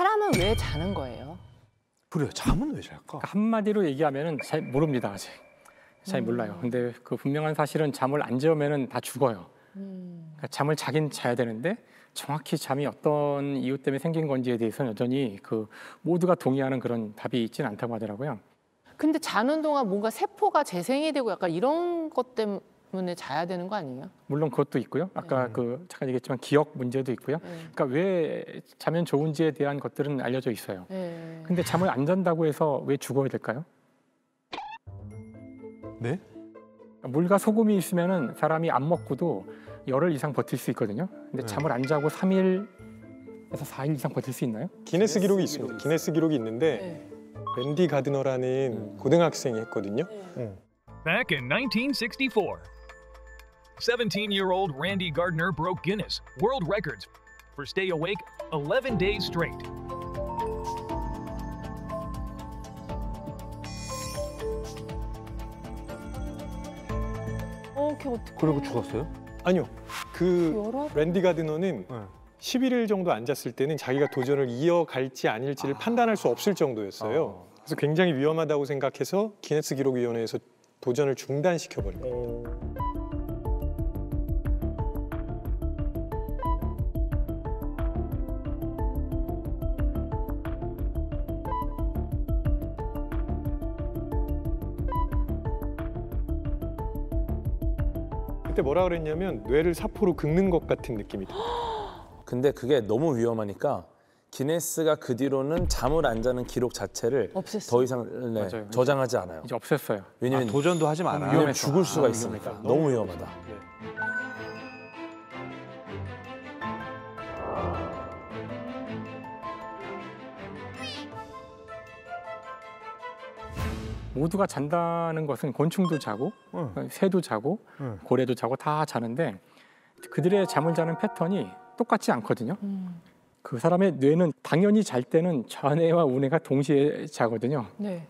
사람은 왜 자는 거예요? 그래요. 잠은 왜 잘까? 한마디로 얘기하면은 잘 모릅니다, 아직. 잘 몰라요. 근데 그 분명한 사실은 잠을 안 재우면은 다 죽어요. 그러니까 잠을 자긴 자야 되는데 정확히 잠이 어떤 이유 때문에 생긴 건지에 대해서는 여전히 그 모두가 동의하는 그런 답이 있지는 않다고 하더라고요. 근데 자는 동안 뭔가 세포가 재생이 되고 약간 이런 것 때문에 자야 되는 거 아니에요? 물론 그것도 있고요. 아까 그 잠깐 얘기했지만 기억 문제도 있고요. 그러니까 왜 자면 좋은지에 대한 것들은 알려져 있어요. 근데 잠을 안 잔다고 해서 왜 죽어야 될까요? 네? 물과 소금이 있으면은 사람이 안 먹고도 열흘 이상 버틸 수 있거든요. 근데 잠을 안 자고 3일에서 4일 이상 버틸 수 있나요? 기네스 기록이 있습니다. 기네스 기록이 있는데 랜디 가드너라는 고등학생이 했거든요. Back in 1964, 17-year-old Randy Gardner broke Guinness World Records for stay awake 11 days straight. 걔 어떡해. 그리고 죽었어요? 아니요. 그 열흘? 랜디 가드너는 네. 11일 정도 앉았을 때는 자기가 도전을 이어갈지 아닐지를 판단할 수 없을 정도였어요. 그래서 굉장히 위험하다고 생각해서 기네스 기록위원회에서 도전을 중단시켜버립니다. 그때 뭐라 그랬냐면 뇌를 사포로 긁는 것 같은 느낌이 듭니다. 근데 그게 너무 위험하니까 기네스가 그 뒤로는 잠을 안 자는 기록 자체를 없앴어. 더 이상 맞아요. 저장하지 않아요. 이제 없앴어요. 왜냐면 도전도 하지 마라. 왜냐면 죽을 수가 아, 있으니까. 너무 위험하다. 모두가 잔다는 것은 곤충도 자고 새도 자고 고래도 자고 다 자는데 그들의 잠을 자는 패턴이 똑같지 않거든요. 그 사람의 뇌는 당연히 잘 때는 좌뇌와 우뇌가 동시에 자거든요. 네.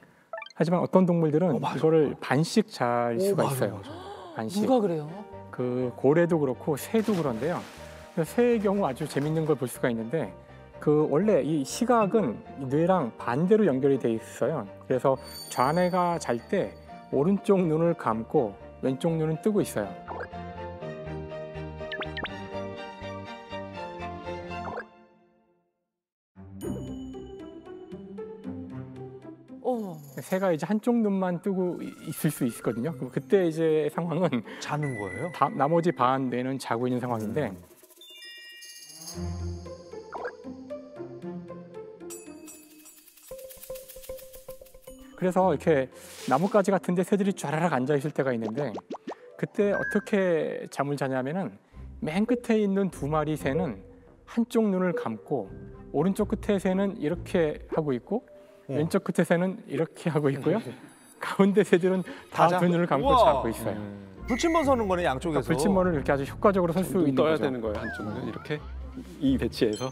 하지만 어떤 동물들은 이거를 반씩 잘 수가 있어요. 반씩. 누가 그래요? 그 고래도 그렇고 새도 그런데요. 새의 경우 아주 재밌는 걸 볼 수가 있는데 그 원래 이 시각은 뇌랑 반대로 연결이 돼 있어요. 그래서 좌뇌가 잘 때 오른쪽 눈을 감고 왼쪽 눈은 뜨고 있어요. 새가 이제 한쪽 눈만 뜨고 있을 수 있거든요. 그럼 그때 이제 상황은 자는 거예요? 나머지 반 뇌는 자고 있는 상황인데 그래서 이렇게 나뭇가지 같은데 새들이 쫘라락 앉아 있을 때가 있는데 그때 어떻게 잠을 자냐면은 맨 끝에 있는 두 마리 새는 한쪽 눈을 감고 오른쪽 끝에 새는 이렇게 하고 있고 왼쪽 끝에 새는 이렇게 하고 있고요. 가운데 새들은 다 두 눈을 감고 자고 있어요. 불침번 서는 거네 양쪽에서. 그러니까 불침번을 이렇게 아주 효과적으로 설 수 있는 떠야 거죠. 되는 거예요. 한쪽은 이렇게 이 배치에서.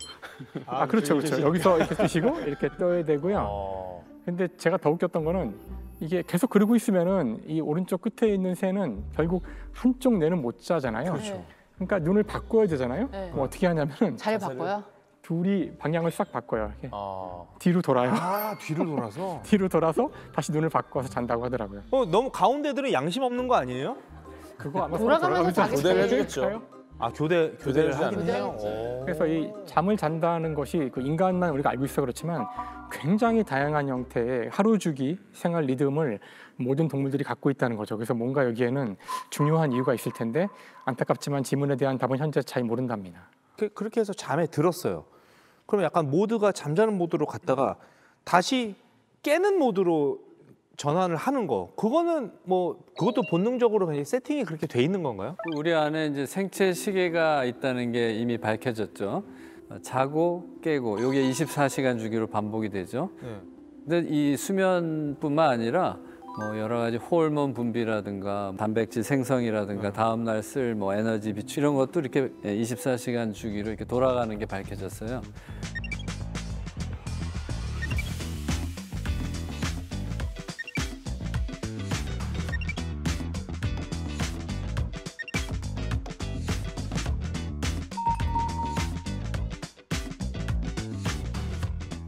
아 그렇죠, 그렇죠. 여기서 이렇게 뜨시고 이렇게 떠야 되고요. 근데 제가 더 웃겼던 거는 이게 계속 그러고 있으면은 이 오른쪽 끝에 있는 새는 결국 한쪽 뇌는 못 자잖아요. 그렇죠. 그러니까 눈을 바꿔야 되잖아요. 네. 그럼 어떻게 하냐면은 잘 바꿔요? 둘이 방향을 싹 바꿔요. 이렇게. 뒤로 돌아요. 아 뒤로 돌아서. 뒤로 돌아서 다시 눈을 바꿔서 잔다고 하더라고요. 너무 가운데들은 양심 없는 거 아니에요? 그거 아마 돌아가면서 자기 교대를 제일 해주겠죠. 아 교대를 하긴 교대. 해요. 그래서 이 잠을 잔다는 것이 그 인간만 우리가 알고 있어 그렇지만 굉장히 다양한 형태의 하루 주기 생활 리듬을 모든 동물들이 갖고 있다는 거죠. 그래서 뭔가 여기에는 중요한 이유가 있을 텐데 안타깝지만 질문에 대한 답은 현재 잘 모른답니다. 그렇게 해서 잠에 들었어요. 그럼 약간 모드가 잠자는 모드로 갔다가 다시 깨는 모드로 전환을 하는 거, 그거는 뭐 그것도 본능적으로 그냥 세팅이 그렇게 돼 있는 건가요? 우리 안에 이제 생체 시계가 있다는 게 이미 밝혀졌죠. 자고 깨고 이게 24시간 주기로 반복이 되죠. 근데 이 수면뿐만 아니라 뭐 여러 가지 호르몬 분비라든가 단백질 생성이라든가 다음 날 쓸 뭐 에너지 비축 이런 것도 이렇게 24시간 주기로 이렇게 돌아가는 게 밝혀졌어요.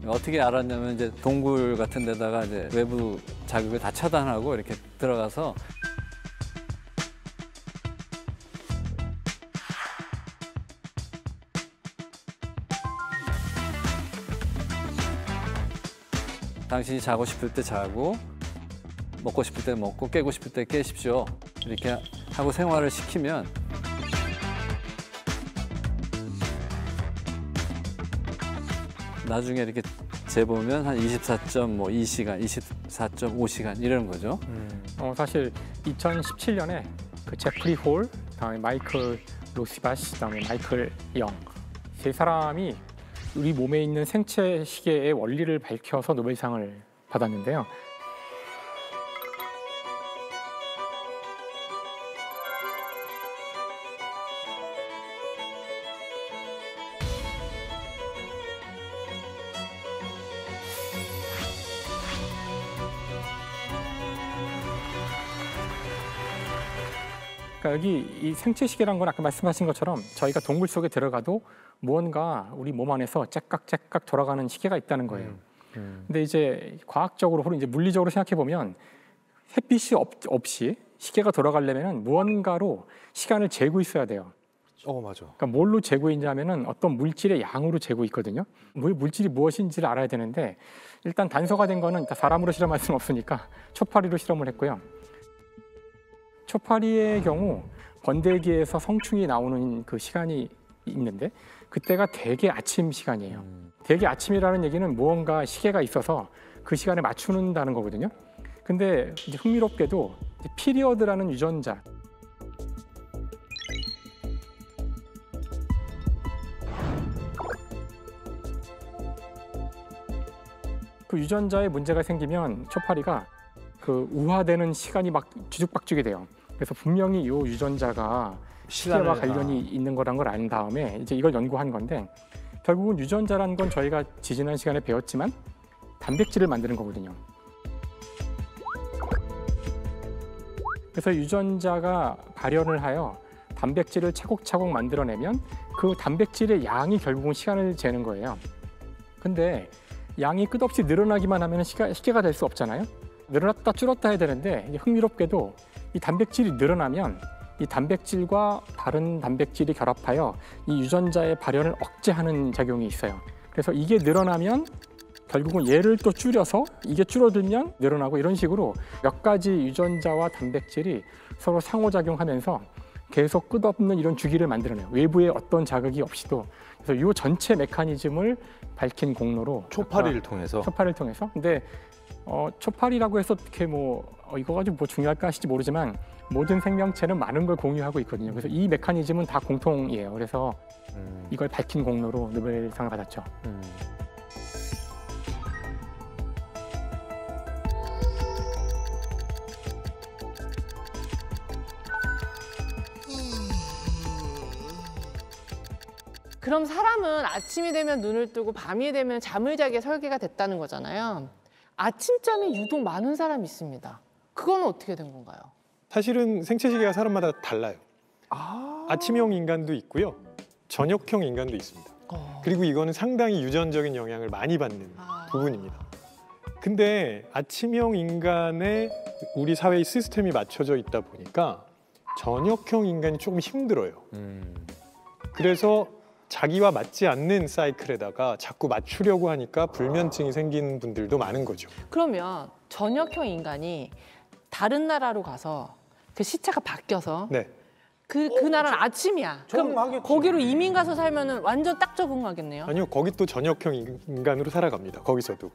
어떻게 알았냐면 이제 동굴 같은 데다가 이제 외부 자극을 다 차단하고 이렇게 들어가서 당신이 자고 싶을 때 자고 먹고 싶을 때 먹고 깨고 싶을 때 깨십시오. 이렇게 하고 생활을 시키면 나중에 이렇게 재보면 한 24.2시간, 24.5시간 이런 거죠. 사실 2017년에 그 제프리 홀, 그다음에 마이클 로시바시, 그다음에 마이클 영 세 사람이 우리 몸에 있는 생체 시계의 원리를 밝혀서 노벨상을 받았는데요. 그러니까 여기 이 생체 시계란 건 아까 말씀하신 것처럼 저희가 동굴 속에 들어가도 무언가 우리 몸 안에서 째깍째깍 돌아가는 시계가 있다는 거예요. 근데 이제 과학적으로 혹은 이제 물리적으로 생각해 보면 햇빛이 없이 시계가 돌아가려면 무언가로 시간을 재고 있어야 돼요. 맞아. 그러니까 뭘로 재고 있냐면은 어떤 물질의 양으로 재고 있거든요. 물질이 무엇인지를 알아야 되는데 일단 단서가 된 거는 사람으로 실험할 수는 없으니까 초파리로 실험을 했고요. 초파리의 경우 번데기에서 성충이 나오는 그 시간이 있는데 그때가 대개 아침 시간이에요. 대개 아침이라는 얘기는 무언가 시계가 있어서 그 시간에 맞추는다는 거거든요. 근데 이제 흥미롭게도 피리어드라는 유전자, 그 유전자에 문제가 생기면 초파리가 그 우화되는 시간이 막 뒤죽박죽이 돼요. 그래서 분명히 이 유전자가 시계와 관련이 있는 거란 걸 안 다음에 이제 이걸 연구한 건데 결국은 유전자라는 건 저희가 지지난 시간에 배웠지만 단백질을 만드는 거거든요. 그래서 유전자가 발현을 하여 단백질을 차곡차곡 만들어내면 그 단백질의 양이 결국은 시간을 재는 거예요. 근데 양이 끝없이 늘어나기만 하면 시계가 될 수 없잖아요. 늘어났다 줄었다 해야 되는데 흥미롭게도 이 단백질이 늘어나면 이 단백질과 다른 단백질이 결합하여 이 유전자의 발현을 억제하는 작용이 있어요. 그래서 이게 늘어나면 결국은 얘를 또 줄여서 이게 줄어들면 늘어나고 이런 식으로 몇 가지 유전자와 단백질이 서로 상호작용하면서 계속 끝없는 이런 주기를 만들어내요. 외부의 어떤 자극이 없이도. 그래서 이 전체 메커니즘을 밝힌 공로로 초파리를 통해서. 근데 초파리라고 해서 어떻게 이거 가지고 뭐 중요할까 하실지 모르지만 모든 생명체는 많은 걸 공유하고 있거든요. 그래서 이 메커니즘은 다 공통이에요. 그래서 이걸 밝힌 공로로 노벨상을 받았죠. 그럼 사람은 아침이 되면 눈을 뜨고 밤이 되면 잠을 자게 설계가 됐다는 거잖아요. 아침잠이 유독 많은 사람이 있습니다. 그건 어떻게 된 건가요? 사실은 생체 시계가 사람마다 달라요. 아침형 인간도 있고요. 저녁형 인간도 있습니다. 그리고 이거는 상당히 유전적인 영향을 많이 받는 부분입니다. 근데 아침형 인간의 우리 사회의 시스템이 맞춰져 있다 보니까 저녁형 인간이 조금 힘들어요. 그래서 자기와 맞지 않는 사이클에다가 자꾸 맞추려고 하니까 불면증이 생기는 분들도 많은 거죠. 그러면 저녁형 인간이 다른 나라로 가서 그 시차가 바뀌어서 네. 그 나라는 아침이야. 그럼 적응하겠지. 거기로 이민 가서 살면은 완전 딱 적응하겠네요. 아니요, 거기 또 저녁형 인간으로 살아갑니다. 거기서도.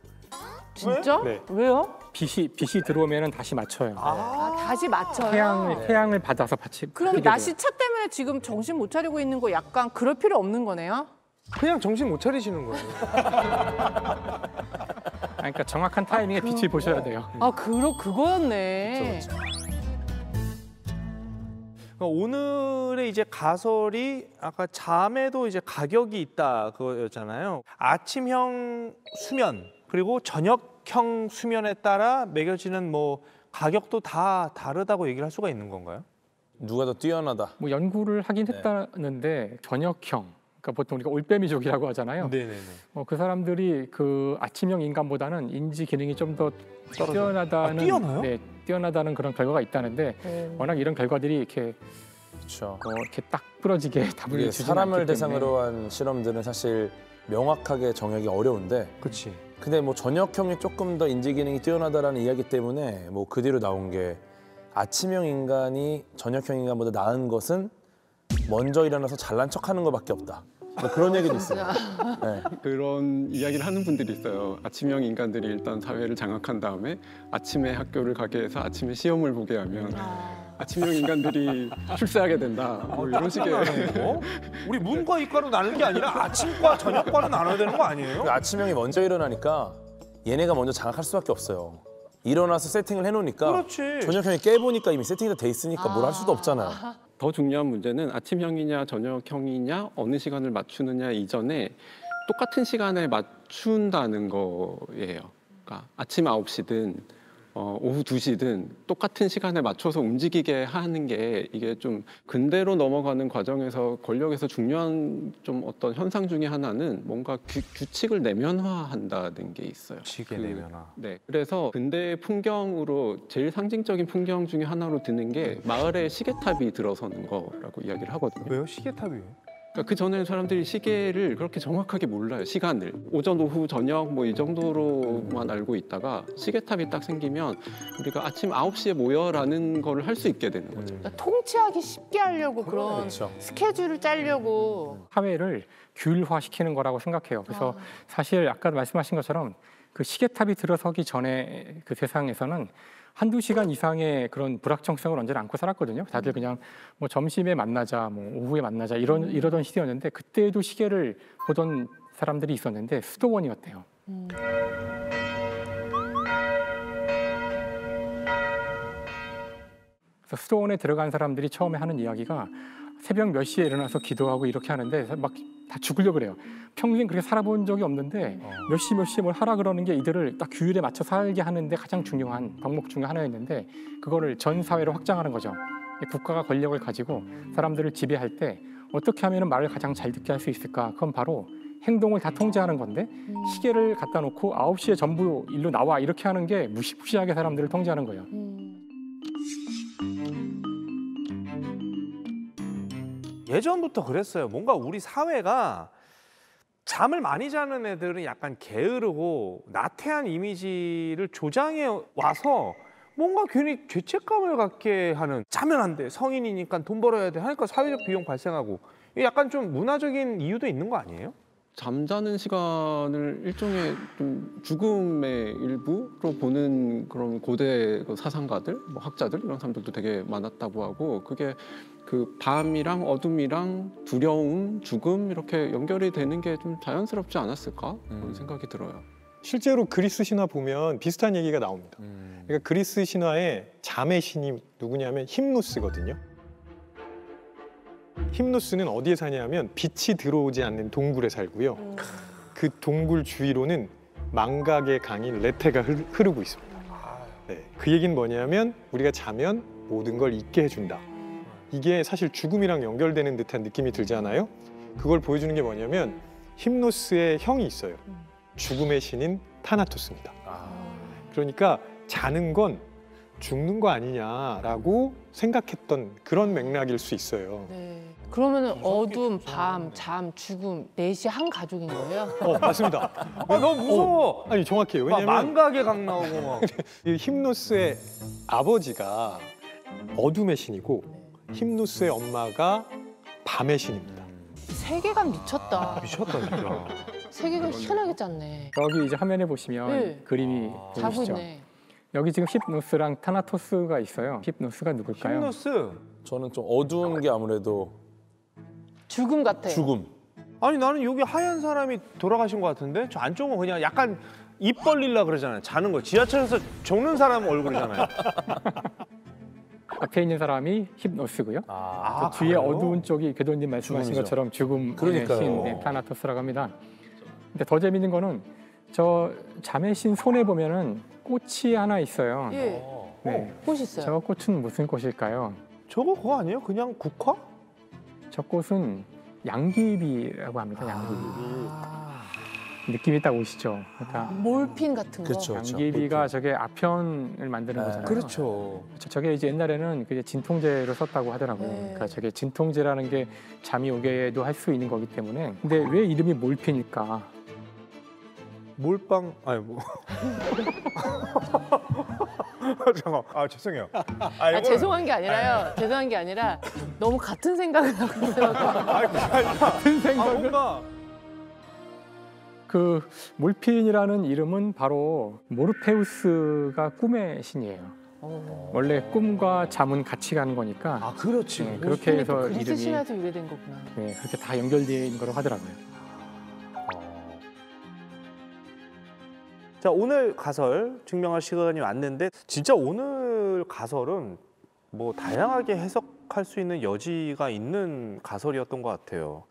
진짜? 네. 왜요? 빛이 들어오면 다시 맞춰요. 다시 맞춰요. 태양을 받아서 같이. 그럼 하게 돼요. 날씨차 때문에 지금 정신 못 차리고 있는 거 약간 그럴 필요 없는 거네요? 그냥 정신 못 차리시는 거예요. 그러니까 정확한 타이밍에 빛을 보셔야 돼요. 그거였네. 오늘의 이제 가설이 아까 잠에도 이제 가격이 있다 그거였잖아요. 아침형 수면 그리고 저녁형 수면에 따라 매겨지는 가격도 다 다르다고 얘기를 할 수가 있는 건가요? 누가 더 뛰어나다. 연구를 하긴 했다는데 저녁형 그러니까 보통 우리가 올빼미족이라고 하잖아요. 네네네. 그 사람들이 그 아침형 인간보다는 인지 기능이 좀 더 뛰어나다는 뛰어나요? 네, 뛰어나다는 그런 결과가 있다는데 워낙 이런 결과들이 이렇게 그렇죠. 이렇게 딱 부러지게 답을 이게 주지 사람을 않기 때문에. 대상으로 한 실험들은 사실 명확하게 정하기 어려운데 그렇지. 근데 뭐 저녁형이 조금 더 인지 기능이 뛰어나다라는 이야기 때문에 뭐 그 뒤로 나온 게 아침형 인간이 저녁형 인간보다 나은 것은 먼저 일어나서 잘난 척하는 것밖에 없다. 뭐 그런 얘기도 있어요. 네. 그런 이야기를 하는 분들이 있어요. 아침형 인간들이 일단 사회를 장악한 다음에 아침에 학교를 가게 해서 아침에 시험을 보게 하면 아침형 인간들이 출세하게 된다. 뭐 이런 식의 우리 문과 이과로 나누는 게 아니라 아침과 저녁과로 나눠야 되는 거 아니에요? 그 아침형이 먼저 일어나니까 얘네가 먼저 장악할 수밖에 없어요. 일어나서 세팅을 해놓으니까 그렇지. 저녁형이 깨보니까 이미 세팅이 다 돼 있으니까 뭘 할 수도 없잖아요. 더 중요한 문제는 아침형이냐 저녁형이냐 어느 시간을 맞추느냐 이전에 똑같은 시간에 맞춘다는 거예요. 그러니까 아침 9시든 오후 2시든 똑같은 시간에 맞춰서 움직이게 하는 게 이게 좀 근대로 넘어가는 과정에서 권력에서 중요한 좀 어떤 현상 중에 하나는 뭔가 규칙을 내면화한다는 게 있어요. 지게 내면화. 네, 그래서 근대의 풍경으로 제일 상징적인 풍경 중에 하나로 드는 게 마을에 시계탑이 들어서는 거라고 이야기를 하거든요. 왜요? 시계탑이? 그러니까 그 전에는 사람들이 시계를 그렇게 정확하게 몰라요. 시간을 오전, 오후, 저녁 뭐 이 정도로만 알고 있다가 시계탑이 딱 생기면 우리가 아침 9시에 모여라는 거를 할 수 있게 되는 거죠. 그러니까 통치하기 쉽게 하려고 그런 그렇죠. 스케줄을 짜려고. 사회를 규율화시키는 거라고 생각해요. 그래서 사실 아까 말씀하신 것처럼 그 시계탑이 들어서기 전에 그 세상에서는 한두 시간 이상의 그런 불확정성을 언제나 안고 살았거든요. 다들 그냥 뭐 점심에 만나자, 뭐 오후에 만나자 이러던 시대였는데 그때도 시계를 보던 사람들이 있었는데 수도원이었대요. 그래서 수도원에 들어간 사람들이 처음에 하는 이야기가 새벽 몇 시에 일어나서 기도하고 이렇게 하는데 막 다 죽으려고 그래요. 평생 그렇게 살아본 적이 없는데 몇 시에 뭘 하라 그러는 게 이들을 딱 규율에 맞춰 살게 하는데 가장 중요한 덕목 중에 하나였는데 그거를 전 사회로 확장하는 거죠. 국가가 권력을 가지고 사람들을 지배할 때 어떻게 하면 말을 가장 잘 듣게 할 수 있을까? 그건 바로 행동을 다 통제하는 건데 시계를 갖다 놓고 9시에 전부 일로 나와 이렇게 하는 게 무시무시하게 사람들을 통제하는 거예요. 예전부터 그랬어요. 뭔가 우리 사회가 잠을 많이 자는 애들은 약간 게으르고 나태한 이미지를 조장해 와서 뭔가 괜히 죄책감을 갖게 하는, 자면 안 돼, 성인이니까 돈 벌어야 돼 하니까 사회적 비용 발생하고, 이게 약간 좀 문화적인 이유도 있는 거 아니에요? 잠자는 시간을 일종의 좀 죽음의 일부로 보는 그런 고대 사상가들, 뭐 학자들 이런 사람들도 되게 많았다고 하고, 그게 그 밤이랑 어둠이랑 두려움, 죽음 이렇게 연결이 되는 게 좀 자연스럽지 않았을까 그런 생각이 들어요. 실제로 그리스 신화 보면 비슷한 얘기가 나옵니다. 그러니까 그리스 신화에 잠의 신이 누구냐면 힘누스거든요. 힘누스는 어디에 사냐면 빛이 들어오지 않는 동굴에 살고요. 그 동굴 주위로는 망각의 강인 레테가 흐르고 있습니다. 네, 그 얘기는 뭐냐면 우리가 자면 모든 걸 잊게 해준다. 이게 사실 죽음이랑 연결되는 듯한 느낌이 들잖아요. 그걸 보여주는 게 뭐냐면 힘누스의 형이 있어요. 죽음의 신인 타나토스입니다. 그러니까 자는 건 죽는 거 아니냐라고 생각했던 그런 맥락일 수 있어요. 네. 그러면은 어둠, 밤, 잠, 죽음 넷이 한 가족인 거예요? 맞습니다. 너무 무서워. 아니 정확해요. 막 왜냐면 망각의 강 나오고 막. 이 힘누스의 아버지가 어둠의 신이고 힘누스의 엄마가 밤의 신입니다. 세계관 미쳤다. 미쳤다 진짜. 세계관 희한하게 짰네. 여기 이제 화면에 보시면 네. 그림이 자고 보이시죠? 있네. 여기 지금 힙누스랑 타나토스가 있어요. 힙누스가 누굴까요? 힘누스. 저는 좀 어두운 게 아무래도 죽음 같아. 죽음. 아니 나는 여기 하얀 사람이 돌아가신 것 같은데 저 안쪽은 그냥 약간 입 벌릴라 그러잖아요. 자는 거. 지하철에서 죽는 사람 얼굴이잖아요. 앞에 있는 사람이 힙노스고요. 아, 그 뒤에 그래요? 어두운 쪽이 궤도님 말씀하신 죽음이죠. 것처럼 죽음의 그러니까요. 신 네, 타나토스라고 합니다. 근데 더 재밌는 거는 저 잠의 신 손에 보면은 꽃이 하나 있어요. 예, 네. 꽃 있어요. 저 꽃은 무슨 꽃일까요? 저거 그거 아니에요? 그냥 국화? 저 꽃은 양귀비라고 합니다. 양귀비. 느낌이 딱 오시죠? 그러니까 몰핀 같은 거. 그렇죠. 양귀비가 저게 아편을 만드는 거잖아요. 그렇죠. 저게 이제 옛날에는 그게 진통제로 썼다고 하더라고요. 네. 그러니까 저게 진통제라는 게 잠이 오게도 할 수 있는 거기 때문에. 근데 왜 이름이 몰핀일까? 몰빵 아니 뭐 잠깐. 아 죄송해요. 아, 죄송한 게 아니라요. 죄송한 게 아니라 너무 같은 생각을 하고 있어요. 같은 생각을. 뭔가 그 몰핀이라는 이름은 바로 모르페우스가 꿈의 신이에요. 원래 꿈과 잠은 같이 가는 거니까. 아 그렇지. 네, 그렇게 해서 그리스 이름이 신화에서 유래된 거구나. 네, 그렇게 다 연결되어 있는 거라고 하더라고요. 자 오늘 가설 증명할 시간이 왔는데 진짜 오늘 가설은 뭐 다양하게 해석할 수 있는 여지가 있는 가설이었던 것 같아요.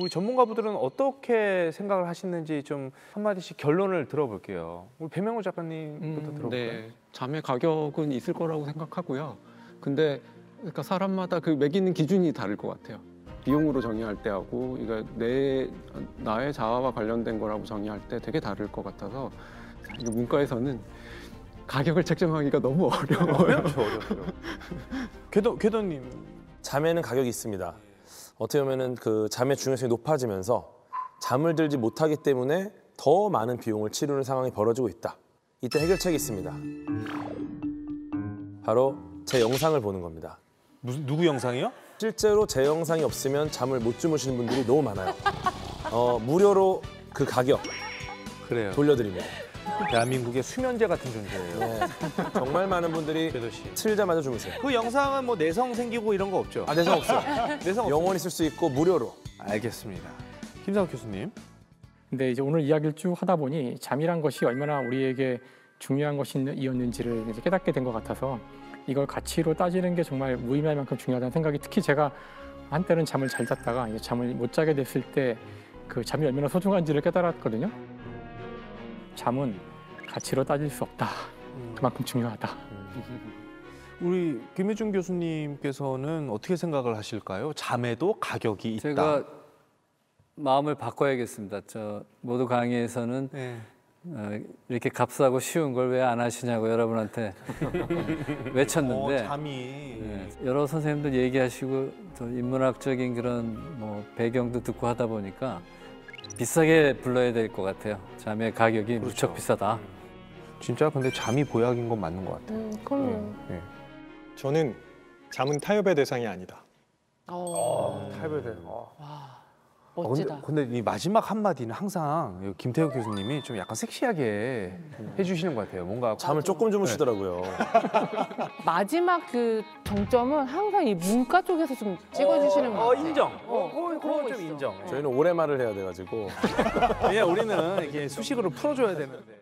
우리 전문가분들은 어떻게 생각을 하시는지 좀 한마디씩 결론을 들어볼게요. 우리 배명호 작가님부터 들어볼까요? 네, 잠의 가격은 있을 거라고 생각하고요. 근데 그러니까 사람마다 그 매기는 기준이 다를 것 같아요. 비용으로 정의할 때하고 이거 나의 자아와 관련된 거라고 정의할 때 되게 다를 것 같아서 이거 문과에서는 가격을 책정하기가 너무 어려워요. 어렵죠. 궤도님. 잠에는 가격이 있습니다. 어떻게 보면은 그 잠의 중요성이 높아지면서 잠을 들지 못하기 때문에 더 많은 비용을 치르는 상황이 벌어지고 있다. 이때 해결책이 있습니다. 바로 제 영상을 보는 겁니다. 누구 영상이요? 실제로 제 영상이 없으면 잠을 못 주무시는 분들이 너무 많아요. 무료로 그 가격 그래요. 돌려드립니다. 대한민국의 수면제 같은 존재예요. 네, 정말 많은 분들이 궤도 씨. 틀자마자 주무세요. 그 영상은 뭐 내성 생기고 이런 거 없죠? 아, 내성 없어요. 내성 없어요. 영원히 쓸 수 있고 무료로. 알겠습니다. 김상욱 교수님. 근데 이제 오늘 이야기를 쭉 하다 보니 잠이란 것이 얼마나 우리에게 중요한 것이었는지를 이제 깨닫게 된 것 같아서 이걸 가치로 따지는 게 정말 무의미할 만큼 중요하다는 생각이 특히 제가 한때는 잠을 잘 잤다가 이제 잠을 못 자게 됐을 때 그 잠이 얼마나 소중한지를 깨달았거든요. 잠은 가치로 따질 수 없다. 그만큼 중요하다. 우리 김혜중 교수님께서는 어떻게 생각을 하실까요? 잠에도 가격이 있다. 제가 마음을 바꿔야겠습니다. 저 모두 강의에서는 네. 이렇게 값싸고 쉬운 걸 왜 안 하시냐고 여러분한테 외쳤는데 잠이. 네, 여러 선생님들 얘기하시고 또 인문학적인 그런 뭐 배경도 듣고 하다 보니까 비싸게 불러야 될 것 같아요. 잠의 가격이 그렇죠. 무척 비싸다. 진짜 근데 잠이 보약인 건 맞는 것 같아요. 그럼요. 네. 저는 잠은 타협의 대상이 아니다. 탈배돼. 멋지다. 근데 이 마지막 한마디는 항상 김태우 교수님이 좀 약간 섹시하게 해주시는 것 같아요. 뭔가 잠을 조금 주무시더라고요. 마지막 그 정점은 항상 이 문과 쪽에서 좀 찍어주시는 것 같아요. 인정. 그런 그거 거 좀 있어. 인정. 저희는 오래 말을 해야 돼가지고. 왜냐 우리는 이게 수식으로 풀어줘야 되는데.